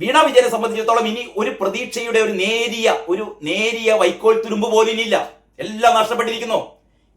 വീണ വിജയനെ സംബന്ധിച്ചിടത്തോളം ഇനി ഒരു പ്രതീക്ഷയുടെ ഒരു നേരിയ വൈക്കോൽ തുരുമ്പ് പോലും ഇല്ല. എല്ലാം നഷ്ടപ്പെട്ടിരിക്കുന്നു.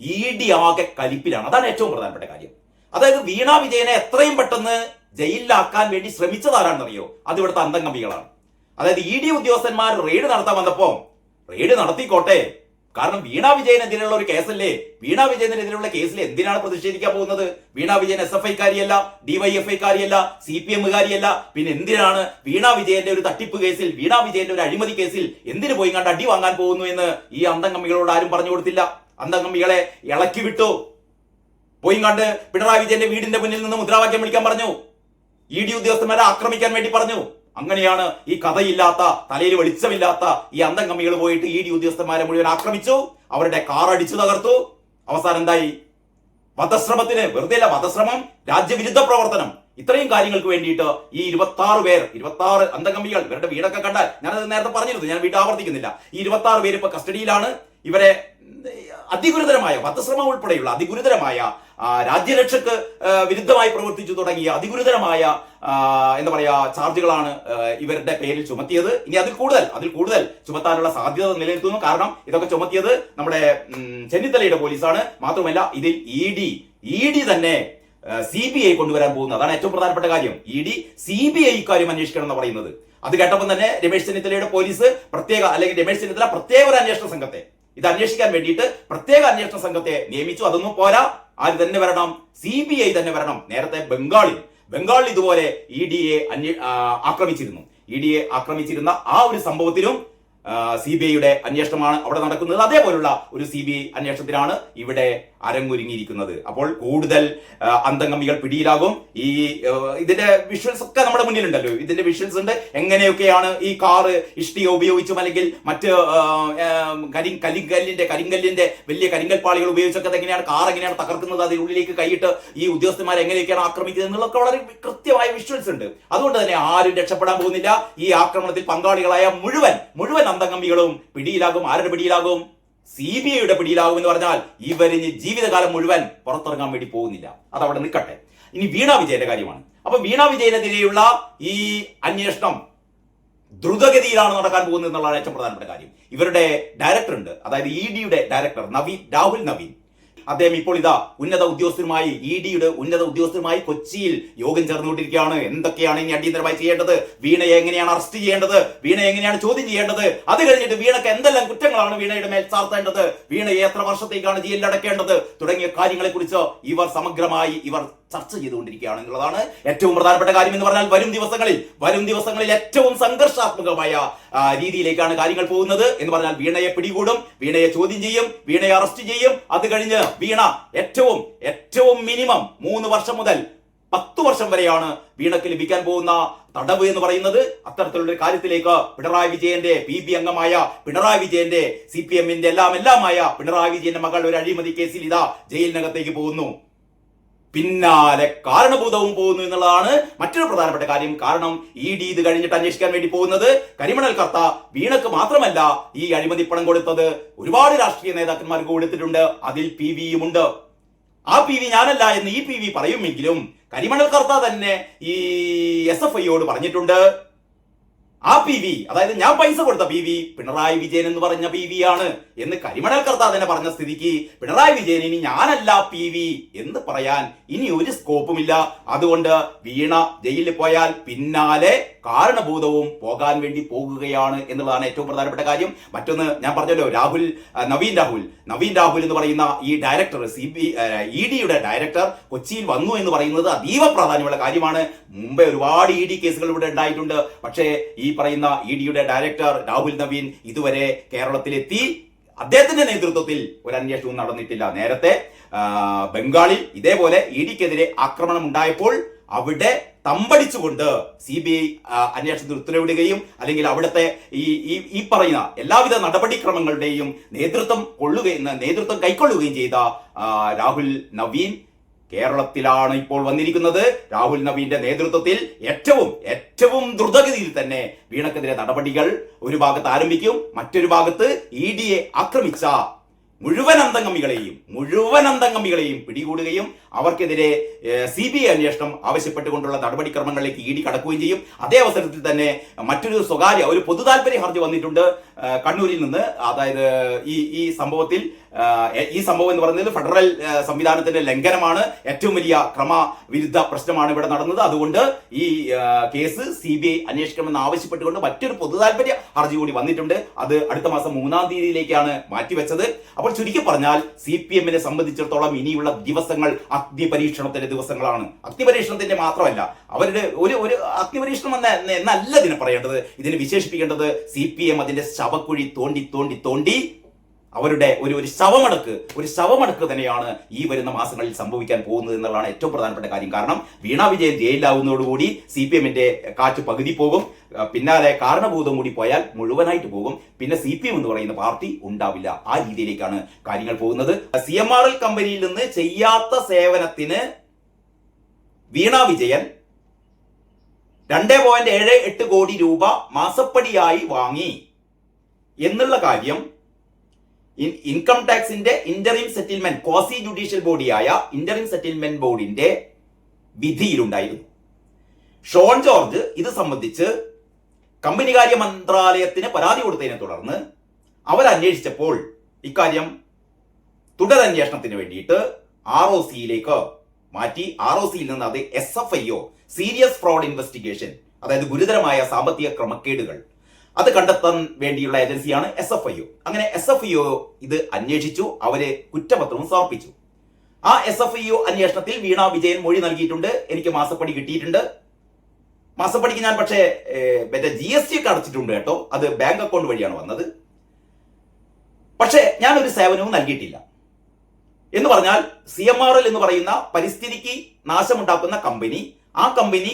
ഇ.ഡി. ആകെ കലിപ്പിലാണ്. അതാണ് ഏറ്റവും പ്രധാനപ്പെട്ട കാര്യം. അതായത് വീണ വിജയനെ എത്രയും പെട്ടെന്ന് ജയിലിലാക്കാൻ വേണ്ടി ശ്രമിച്ചതാരാണെന്നറിയോ? അത് ഇവിടുത്തെ അന്തംഗമികളാണ്. അതായത് ഇ.ഡി. ഉദ്യോഗസ്ഥന്മാർ റെയ്ഡ് നടത്താൻ വന്നപ്പോ റെയ്ഡ് നടത്തിക്കോട്ടെ, കാരണം വീണ വിജയനെതിരെയുള്ള ഒരു കേസല്ലേ. വീണ വിജയനെതിരെയുള്ള കേസിൽ എന്തിനാണ് പ്രതിഷേധിക്കാൻ പോകുന്നത്? Veena Vijayan SFI കാരിയല്ല, DYFI കാരിയല്ല, CPM കാരിയല്ല. പിന്നെ എന്തിനാണ് വീണ വിജയന്റെ ഒരു തട്ടിപ്പ് കേസിൽ, വീണ വിജയന്റെ ഒരു അഴിമതി കേസിൽ എന്തിനു പോയി കണ്ട് അടി വാങ്ങാൻ പോകുന്നു എന്ന് ഈ അന്തംഗമികളോട് ആരും പറഞ്ഞു കൊടുത്തില്ല. അന്തംഗമികളെ ഇളക്കി വിട്ടു. പോയി കണ്ട് പിണറായി വിജയന്റെ വീടിന്റെ മുന്നിൽ നിന്ന് മുദ്രാവാക്യം വിളിക്കാൻ പറഞ്ഞു. ഇ.ഡി. ഉദ്യോഗസ്ഥന്മാരെ ആക്രമിക്കാൻ വേണ്ടി പറഞ്ഞു. അങ്ങനെയാണ് ഈ കഥയില്ലാത്ത, തലയിൽ വെളിച്ചമില്ലാത്ത ഈ അന്തംഗമികൾ പോയിട്ട് ഇ.ഡി. ഉദ്യോഗസ്ഥന്മാരെ മുഴുവൻ ആക്രമിച്ചു. അവരുടെ കാർ അടിച്ചു തകർത്തു. അവസാനം എന്തായി? വധശ്രമത്തിന്, വെറുതെ അല്ല, വധശ്രമം, രാജ്യവിരുദ്ധ പ്രവർത്തനം, ഇത്രയും കാര്യങ്ങൾക്ക് വേണ്ടിയിട്ട് ഈ 26 അന്തംഗമികൾ, ഇവരുടെ വീടൊക്കെ കണ്ടാൽ, ഞാനത് നേരത്തെ പറഞ്ഞിരുന്നു, ഞാൻ വീട് ആവർത്തിക്കുന്നില്ല. ഈ 26 പേര് ഇപ്പൊ കസ്റ്റഡിയിലാണ്. ഇവരെ അതിഗുരുതരമായ വധശ്രമം ഉൾപ്പെടെയുള്ള അതിഗുരുതരമായ രാജ്യരക്ഷക്ക് വിരുദ്ധമായി പ്രവർത്തിച്ചു തുടങ്ങിയ അതിഗുരുതരമായ എന്താ പറയാ ചാർജുകളാണ് ഇവരുടെ പേരിൽ ചുമത്തിയത്. ഇനി അതിൽ കൂടുതൽ ചുമത്താനുള്ള സാധ്യത നിലനിൽക്കുന്നു. കാരണം ഇതൊക്കെ ചുമത്തിയത് നമ്മുടെ ചെന്നിത്തലയുടെ പോലീസാണ്. മാത്രമല്ല ഇതിൽ ഇ.ഡി. തന്നെ CBI കൊണ്ടുവരാൻ പോകുന്നത്. അതാണ് ഏറ്റവും പ്രധാനപ്പെട്ട കാര്യം. ഇ.ഡി. CBI ഇക്കാര്യം അന്വേഷിക്കണം എന്ന് പറയുന്നത്. അത് കേട്ടപ്പോൾ തന്നെ രമേശ് ചെന്നിത്തലയുടെ പോലീസ് രമേശ് ചെന്നിത്തല പ്രത്യേക ഒരു അന്വേഷണ സംഘത്തെ, ഇത് അന്വേഷിക്കാൻ വേണ്ടിയിട്ട് പ്രത്യേക അന്വേഷണ സംഘത്തെ നിയമിച്ചു. അതൊന്നും പോരാ, ആര് തന്നെ വരണം? CBI തന്നെ വരണം. നേരത്തെ ബംഗാളിൽ ഇതുപോലെ ഇ.ഡി.യെ ആക്രമിച്ചിരുന്ന ആ ഒരു സംഭവത്തിലും CBIയുടെ അന്വേഷണമാണ് അവിടെ നടക്കുന്നത്. അതേപോലുള്ള ഒരു CBI അന്വേഷണത്തിനാണ് ഇവിടെ അരങ്ങൊരുങ്ങിയിരിക്കുന്നത്. അപ്പോൾ കൂടുതൽ അന്തംഗമികൾ പിടിയിലാകും. ഇതിന്റെ വിഷ്വൽസ് ഒക്കെ നമ്മുടെ മുന്നിലുണ്ടല്ലോ. ഇതിന്റെ വിഷ്വൽസ് ഉണ്ട്. എങ്ങനെയൊക്കെയാണ് ഈ കാറ് ഇഷ്ടിക ഉപയോഗിച്ചും അല്ലെങ്കിൽ മറ്റ് കരിങ്കല്ലിന്റെ വലിയ കരിങ്കൽ പാളികൾ ഉപയോഗിച്ചൊക്കെ എങ്ങനെയാണ് കാർ എങ്ങനെയാണ് തകർക്കുന്നത്, അതിനുള്ളിലേക്ക് കൈയിട്ട് ഈ ഉദ്യോഗസ്ഥന്മാരെ എങ്ങനെയൊക്കെയാണ് ആക്രമിക്കുന്നത് എന്നുള്ളതൊക്കെ വളരെ കൃത്യമായ വിഷ്വൽസ് ഉണ്ട്. അതുകൊണ്ട് തന്നെ ആരും രക്ഷപ്പെടാൻ പോകുന്നില്ല. ഈ ആക്രമണത്തിൽ പങ്കാളികളായ മുഴുവൻ അന്തംഗമികളും പിടിയിലാകും. ആരുടെ പിടിയിലാകും? CBIയുടെ പിടിയിലാകും എന്ന് പറഞ്ഞാൽ ഇവരിന് ജീവിതകാലം മുഴുവൻ പുറത്തിറങ്ങാൻ വേണ്ടി പോകുന്നില്ല. അതവിടെ നിൽക്കട്ടെ. ഇനി വീണ വിജയന്റെ കാര്യമാണ്. അപ്പൊ വീണ വിജയനെതിരെയുള്ള ഈ അന്വേഷണം ദ്രുതഗതിയിലാണ് നടക്കാൻ പോകുന്നത് എന്നുള്ളതാണ് ഏറ്റവും പ്രധാനപ്പെട്ട കാര്യം. ഇവരുടെ ഡയറക്ടർ ഉണ്ട്, അതായത് ഇ.ഡിയുടെ ഡയറക്ടർ രാഹുൽ നവീൻ. അദ്ദേഹം ഇപ്പോൾ ഉന്നത ഉദ്യോഗസ്ഥരുമായി കൊച്ചിയിൽ യോഗം ചേർന്നുകൊണ്ടിരിക്കുകയാണ്. എന്തൊക്കെയാണ് ഇനി അടിയന്തരമായി ചെയ്യേണ്ടത്, വീണയെ എങ്ങനെയാണ് അറസ്റ്റ് ചെയ്യേണ്ടത്, വീണയെ എങ്ങനെയാണ് ചോദ്യം ചെയ്യേണ്ടത്, അത് കഴിഞ്ഞിട്ട് വീണയ്ക്ക് എന്തെല്ലാം കുറ്റങ്ങളാണ് വീണയുടെ മേൽ ചാർത്തേണ്ടത്, വീണയെ എത്ര വർഷത്തേക്കാണ് ജയിലിൽ അടക്കേണ്ടത് തുടങ്ങിയ കാര്യങ്ങളെ കുറിച്ച് സമഗ്രമായി ചർച്ച ചെയ്തുകൊണ്ടിരിക്കുകയാണ് എന്നുള്ളതാണ് ഏറ്റവും പ്രധാനപ്പെട്ട കാര്യം. എന്ന് പറഞ്ഞാൽ വരും ദിവസങ്ങളിൽ ഏറ്റവും സംഘർഷാത്മകമായ രീതിയിലേക്കാണ് കാര്യങ്ങൾ പോകുന്നത്. എന്ന് പറഞ്ഞാൽ വീണയെ പിടികൂടും, വീണയെ ചോദ്യം ചെയ്യും, വീണയെ അറസ്റ്റ് ചെയ്യും. അത് കഴിഞ്ഞ് വീണ ഏറ്റവും മിനിമം 3 വർഷം മുതൽ 10 വർഷം വരെയാണ് വീണയ്ക്ക് ലഭിക്കാൻ പോകുന്ന തടവ് എന്ന് പറയുന്നത്. അത്തരത്തിലുള്ള കാര്യത്തിലേക്ക് പിണറായി വിജയന്റെ PB അംഗമായ പിണറായി വിജയന്റെ CPMന്റെ എല്ലാമായ പിണറായി വിജയന്റെ മകൾ ഒരു അഴിമതി കേസിൽ ജയിലിനകത്തേക്ക് പോകുന്നു. പിന്നാലെ കാരണഭൂതവും പോകുന്നു എന്നുള്ളതാണ് മറ്റൊരു പ്രധാനപ്പെട്ട കാര്യം. കാരണം ഇ.ഡി. ഇത് കഴിഞ്ഞിട്ട് അന്വേഷിക്കാൻ വേണ്ടി പോകുന്നത് കരിമണൽ കർത്ത വീണക്ക് മാത്രമല്ല, ഈ അഴിമതി പണം കൊടുത്തത് ഒരുപാട് രാഷ്ട്രീയ നേതാക്കന്മാർക്ക് കൊടുത്തിട്ടുണ്ട്. അതിൽ PVയും ഉണ്ട്. ആ PV ഞാനല്ല എന്ന് ഈ PV പറയുമെങ്കിലും കരിമണൽ കർത്ത തന്നെ ഈ SFIയോട് പറഞ്ഞിട്ടുണ്ട്. ആ PV, അതായത് ഞാൻ പൈസ കൊടുത്ത PV പിണറായി വിജയൻ എന്ന് പറഞ്ഞ PV ആണ് എന്ന് കരിമണൽ കർത്ത തന്നെ പറഞ്ഞ സ്ഥിതിക്ക് പിണറായി വിജയൻ ഇനി ഞാനല്ല PV എന്ന് പറയാൻ ഇനി ഒരു സ്കോപ്പുമില്ല. അതുകൊണ്ട് വീണ ജയിലിൽ പോയാൽ പിന്നാലെ കാരണഭൂതവും പോകാൻ വേണ്ടി പോകുകയാണ് എന്നുള്ളതാണ് ഏറ്റവും പ്രധാനപ്പെട്ട കാര്യം. മറ്റൊന്ന് ഞാൻ പറഞ്ഞല്ലോ, നവീൻ രാഹുൽ എന്ന് പറയുന്ന ഈ ഡയറക്ടർ, ഇ.ഡിയുടെ ഡയറക്ടർ കൊച്ചിയിൽ വന്നു എന്ന് പറയുന്നത് അതീവ പ്രാധാന്യമുള്ള കാര്യമാണ്. മുമ്പേ ഒരുപാട് ഇ.ഡി കേസുകൾ ഇവിടെ ഉണ്ടായിട്ടുണ്ട്. പക്ഷേ ഈ പറയുന്ന ഇ.ഡിയുടെ ഡയറക്ടർ രാഹുൽ നവീൻ ഇതുവരെ കേരളത്തിലെത്തി അദ്ദേഹത്തിന്റെ നേതൃത്വത്തിൽ ഒരു അന്വേഷണവും നടന്നിട്ടില്ല. നേരത്തെ ബംഗാളിൽ ഇതേപോലെ ഇ.ഡിക്കെതിരെ ആക്രമണം ഉണ്ടായപ്പോൾ അവിടെ തമ്പടിച്ചുകൊണ്ട് CBI അന്വേഷണത്തിൽ ഉത്തരവിടുകയും അല്ലെങ്കിൽ അവിടുത്തെ ഈ പറയുന്ന എല്ലാവിധ നടപടിക്രമങ്ങളുടെയും നേതൃത്വം കൈക്കൊള്ളുകയും ചെയ്ത രാഹുൽ നവീൻ കേരളത്തിലാണ് ഇപ്പോൾ വന്നിരിക്കുന്നത്. രാഹുൽ നവീന്റെ നേതൃത്വത്തിൽ ഏറ്റവും ദ്രുതഗതിയിൽ തന്നെ വീണക്കെതിരെ നടപടികൾ ഒരു ഭാഗത്ത് ആരംഭിക്കും. മറ്റൊരു ഭാഗത്ത് ഇ.ഡിയെ ആക്രമിച്ച മുഴുവൻ അന്തംഗമികളെയും പിടികൂടുകയും അവർക്കെതിരെ CBI അന്വേഷണം ആവശ്യപ്പെട്ടുകൊണ്ടുള്ള നടപടിക്രമങ്ങളിലേക്ക് ഇഡി കടക്കുകയും ചെയ്യും. അതേ അവസരത്തിൽ തന്നെ മറ്റൊരു സ്വകാര്യ ഒരു പൊതു താല്പര്യ ഹർജി വന്നിട്ടുണ്ട് കണ്ണൂരിൽ നിന്ന്. അതായത് ഈ സംഭവത്തിൽ ഈ സംഭവം എന്ന് പറയുന്നത് ഫെഡറൽ സംവിധാനത്തിന്റെ ലംഘനമാണ്, ഏറ്റവും വലിയ ക്രമവിരുദ്ധ പ്രശ്നമാണ് ഇവിടെ നടന്നത്. അതുകൊണ്ട് ഈ കേസ് CBI അന്വേഷിക്കണമെന്ന് ആവശ്യപ്പെട്ടുകൊണ്ട് മറ്റൊരു പൊതു താല്പര്യ ഹർജി കൂടി വന്നിട്ടുണ്ട്. അത് അടുത്ത മാസം 3-ാം തീയതിയിലേക്കാണ് മാറ്റിവെച്ചത്. അപ്പോൾ ചുരുക്കി പറഞ്ഞാൽ CPM-നെ സംബന്ധിച്ചിടത്തോളം ഇനിയുള്ള ദിവസങ്ങൾ അഗ്നിപരീക്ഷണത്തിന്റെ ദിവസങ്ങളാണ്. അഗ്നിപരീക്ഷണത്തിന്റെ മാത്രമല്ല, അവരുടെ ഒരു അഗ്നിപരീക്ഷണം എന്നല്ല ഇതിനെ പറയേണ്ടത്. ഇതിനെ വിശേഷിപ്പിക്കേണ്ടത് CPM അതിന്റെ ശവക്കുഴി തോണ്ടി അവരുടെ ഒരു ശവമടക്ക് തന്നെയാണ് ഈ വരുന്ന മാസങ്ങളിൽ സംഭവിക്കാൻ പോകുന്നത് എന്നുള്ളതാണ് ഏറ്റവും പ്രധാനപ്പെട്ട കാര്യം. കാരണം വീണ വിജയൻ ജയിലിലാവുന്നതോടുകൂടി CPM-ന്റെ കാറ്റ് പകുതി പോകും. പിന്നാലെ കാരണഭൂതം കൂടി പോയാൽ മുഴുവനായിട്ട് പോകും. പിന്നെ CPM എന്ന് പറയുന്ന പാർട്ടി ഉണ്ടാവില്ല. ആ രീതിയിലേക്കാണ് കാര്യങ്ങൾ പോകുന്നത്. CMRL കമ്പനിയിൽ നിന്ന് ചെയ്യാത്ത സേവനത്തിന് വീണ വിജയൻ 2.78 കോടി രൂപ മാസപ്പടിയായി വാങ്ങി എന്നുള്ള കാര്യം ഇൻകം ടാക്സിന്റെ ഇന്ററിം സെറ്റിൽമെന്റ് ക്വാസി ജുഡീഷ്യൽ ബോഡിയായ ഇന്ററിം സെറ്റിൽമെന്റ് ബോർഡിന്റെ വിധിയിലുണ്ടായിരുന്നു. ഷോൺ ജോർജ് ഇത് സംബന്ധിച്ച് കമ്പനികാര്യ മന്ത്രാലയത്തിന് പരാതി കൊടുത്തതിനെ തുടർന്ന് അവരന്വേഷിച്ചപ്പോൾ ഇക്കാര്യം തുടരന്വേഷണത്തിന് വേണ്ടിയിട്ട് ROC-യിലേക്ക് മാറ്റി. ROC-യിൽ നിന്ന് അത് SFIO സീരിയസ് ഫ്രോഡ് ഇൻവെസ്റ്റിഗേഷൻ, അതായത് ഗുരുതരമായ സാമ്പത്തിക ക്രമക്കേടുകൾ അത് കണ്ടെത്താൻ വേണ്ടിയുള്ള ഏജൻസിയാണ് SFIO. അങ്ങനെ SFIO ഇത് അന്വേഷിച്ചു, അവര് കുറ്റപത്രവും സമർപ്പിച്ചു. ആ SFIO അന്വേഷണത്തിൽ വീണ വിജയൻ മൊഴി നൽകിയിട്ടുണ്ട്. എനിക്ക് മാസപ്പടി കിട്ടിയിട്ടുണ്ട്. മാസപ്പടിക്ക് ഞാൻ പക്ഷേ GST ഒക്കെ അടച്ചിട്ടുണ്ട് കേട്ടോ. അത് ബാങ്ക് അക്കൗണ്ട് വഴിയാണ് വന്നത്. പക്ഷേ ഞാൻ ഒരു സേവനവും നൽകിയിട്ടില്ല. എന്ന് പറഞ്ഞാൽ CMRL എന്ന് പറയുന്ന പരിസ്ഥിതിക്ക് നാശമുണ്ടാക്കുന്ന കമ്പനി, ആ കമ്പനി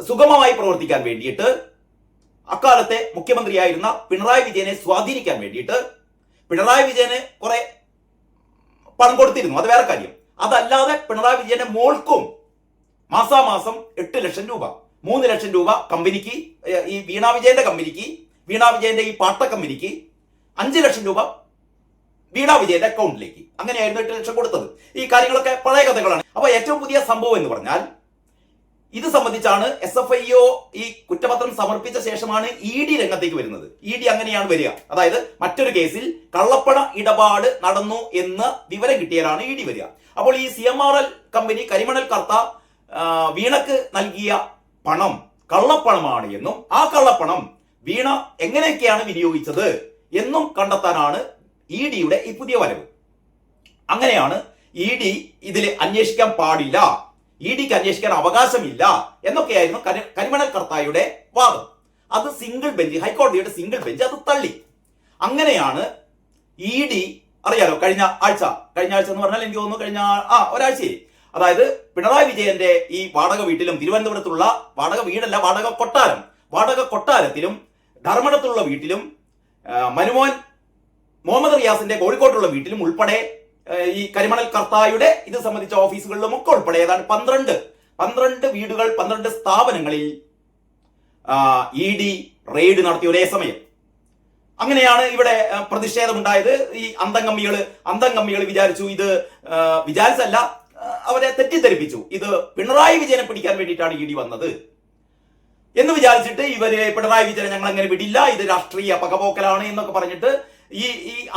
സുഗമമായി പ്രവർത്തിക്കാൻ വേണ്ടിയിട്ട് അക്കാലത്തെ മുഖ്യമന്ത്രിയായിരുന്ന പിണറായി വിജയനെ സ്വാധീനിക്കാൻ വേണ്ടിയിട്ട് പിണറായി വിജയന് കുറെ പണം കൊടുത്തിരുന്നു. അത് വേറെ കാര്യം. അതല്ലാതെ പിണറായി വിജയന്റെ മോൾക്കും മാസാമാസം 8 ലക്ഷം രൂപ, 3 ലക്ഷം രൂപ കമ്പനിക്ക്, ഈ വീണ വിജയന്റെ കമ്പനിക്ക്, വീണ വിജയന്റെ ഈ പാട്ട കമ്പനിക്ക് 5 ലക്ഷം രൂപ വീണ വിജയന്റെ അക്കൗണ്ടിലേക്ക്, അങ്ങനെയായിരുന്നു 8 ലക്ഷം കൊടുത്തത്. ഈ കാര്യങ്ങളൊക്കെ പഴയ കഥകളാണ്. അപ്പൊ ഏറ്റവും പുതിയ സംഭവം എന്ന് പറഞ്ഞാൽ ഇത് സംബന്ധിച്ചാണ് SFIO ഈ കുറ്റപത്രം സമർപ്പിച്ച ശേഷമാണ് ED രംഗത്തേക്ക് വരുന്നത്. ED അങ്ങനെയാണ് വരിക. അതായത് മറ്റൊരു കേസിൽ കള്ളപ്പണ ഇടപാട് നടന്നു എന്ന് വിവരം കിട്ടിയാലാണ് ED വരിക. അപ്പോൾ ഈ CMRL കമ്പനി കരിമണൽ കർത്ത വീണക്ക് നൽകിയ പണം കള്ളപ്പണമാണ് എന്നും ആ കള്ളപ്പണം വീണ എങ്ങനെയൊക്കെയാണ് വിനിയോഗിച്ചത് എന്നും കണ്ടെത്താനാണ് ED-യുടെ ഈ പുതിയ വരവ്. അങ്ങനെയാണ് ED ഇതിൽ അന്വേഷിക്കാൻ പാടില്ല, ED-ക്ക് അന്വേഷിക്കാൻ അവകാശമില്ല എന്നൊക്കെയായിരുന്നു കരിമണൽ കർത്തായുടെ വാദം. അത് സിംഗിൾ ബെഞ്ച്, ഹൈക്കോടതിയുടെ സിംഗിൾ ബെഞ്ച് അത് തള്ളി. അങ്ങനെയാണ് ED, അറിയാലോ, കഴിഞ്ഞ ആഴ്ച എന്ന് പറഞ്ഞാൽ എനിക്ക് തോന്നുന്നു കഴിഞ്ഞ ഒരാഴ്ചയിൽ, അതായത് പിണറായി വിജയന്റെ ഈ വാടക വീട്ടിലും, തിരുവനന്തപുരത്തുള്ള വാടക വീടല്ല, വാടക കൊട്ടാരത്തിലും, ധർമ്മടത്തുള്ള വീട്ടിലും, മനുമോൻ മുഹമ്മദ് റിയാസിന്റെ കോഴിക്കോട്ടുള്ള വീട്ടിലും ഉൾപ്പെടെ ഈ കരിമണൽ കർത്തായുടെ ഇത് സംബന്ധിച്ച ഓഫീസുകളിലും ഒക്കെ ഉൾപ്പെടെ ഏതാണ്ട് 12 വീടുകൾ, 12 സ്ഥാപനങ്ങളിൽ ED റെയ്ഡ് നടത്തിയ ഒരേ സമയം. അങ്ങനെയാണ് ഇവിടെ പ്രതിഷേധമുണ്ടായത്. ഈ അന്തംഗമ്മികൾ വിചാരിച്ചു, ഇത് വിചാരിച്ചല്ല, അവരെ തെറ്റിദ്ധരിപ്പിച്ചു, ഇത് പിണറായി വിജയനെ പിടിക്കാൻ വേണ്ടിയിട്ടാണ് ED വന്നത് എന്ന് വിചാരിച്ചിട്ട് ഇവര് പിണറായി വിജയനെ ഞങ്ങൾ അങ്ങനെ വിടില്ല, ഇത് രാഷ്ട്രീയ പകപോക്കലാണ് എന്നൊക്കെ പറഞ്ഞിട്ട് ഈ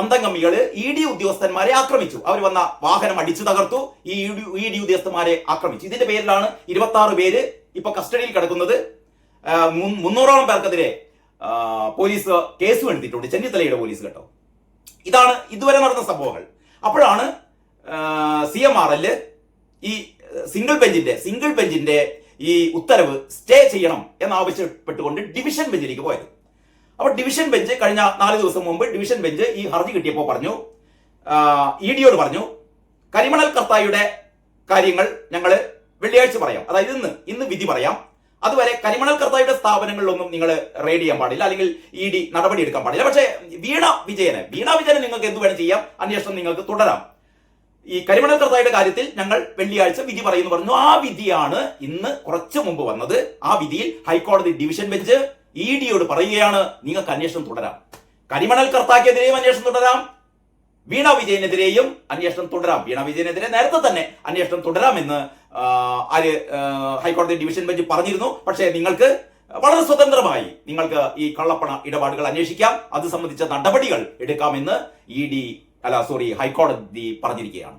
അന്തംഗമ്മികള് ED ഉദ്യോഗസ്ഥന്മാരെ ആക്രമിച്ചു. അവർ വന്ന വാഹനം അടിച്ചു തകർത്തു, ഈ ED ഉദ്യോഗസ്ഥന്മാരെ ആക്രമിച്ചു. ഇതിന്റെ പേരിലാണ് 26 പേര് ഇപ്പൊ കസ്റ്റഡിയിൽ കിടക്കുന്നത്. 300ഓളം പേർക്കെതിരെ പോലീസ് കേസ് എടുത്തിട്ടുണ്ട്, ചെന്നിത്തലയുടെ പോലീസ് കേട്ടോ. ഇതാണ് ഇതുവരെ നടന്ന സംഭവങ്ങൾ. അപ്പോഴാണ് CMRL ഈ സിംഗിൾ ബെഞ്ചിന്റെ ഈ ഉത്തരവ് സ്റ്റേ ചെയ്യണം എന്നാവശ്യപ്പെട്ടുകൊണ്ട് ഡിവിഷൻ ബെഞ്ചിലേക്ക് പോയത്. അപ്പോൾ ഡിവിഷൻ ബെഞ്ച് കഴിഞ്ഞ 4 ദിവസം മുമ്പ് ഡിവിഷൻ ബെഞ്ച് ഈ ഹർജി കിട്ടിയപ്പോൾ പറഞ്ഞു, ED-യോട് പറഞ്ഞു, കരിമണൽ കർത്തായുടെ കാര്യങ്ങൾ ഞങ്ങൾ വെള്ളിയാഴ്ച പറയാം, അതായത് ഇന്ന് വിധി പറയാം. അതുവരെ കരിമണൽ കർത്തായുടെ സ്ഥാപനങ്ങളിലൊന്നും നിങ്ങൾ റെയ്ഡ് ചെയ്യാൻ പാടില്ല, അല്ലെങ്കിൽ ED നടപടി എടുക്കാൻ പാടില്ല. പക്ഷേ വീണ വിജയനെ നിങ്ങൾക്ക് എന്ത് വേണം ചെയ്യാം, അന്വേഷണം നിങ്ങൾക്ക് തുടരാം. ഈ കരിമണൽ കർത്തായുടെ കാര്യത്തിൽ ഞങ്ങൾ വെള്ളിയാഴ്ച വിധി പറയുന്നു പറഞ്ഞു. ആ വിധിയാണ് ഇന്ന് കുറച്ചു മുമ്പ് വന്നത്. ആ വിധിയിൽ ഹൈക്കോടതി ഡിവിഷൻ ബെഞ്ച് ED-യോട് പറയുകയാണ്, നിങ്ങൾക്ക് അന്വേഷണം തുടരാം, കരിമണൽ കർത്താക്കെതിരെയും അന്വേഷണം തുടരാം, വീണ വിജയനെതിരെയും അന്വേഷണം തുടരാം. വീണ വിജയനെതിരെ നേരത്തെ തന്നെ അന്വേഷണം തുടരാമെന്ന് ഹൈക്കോടതി ഡിവിഷൻ ബെഞ്ച് പറഞ്ഞിരുന്നു. പക്ഷേ നിങ്ങൾക്ക് വളരെ സ്വതന്ത്രമായി നിങ്ങൾക്ക് ഈ കള്ളപ്പണ ഇടപാടുകൾ അന്വേഷിക്കാം, അത് സംബന്ധിച്ച നടപടികൾ എടുക്കാമെന്ന് ഹൈക്കോടതി പറഞ്ഞിരിക്കുകയാണ്.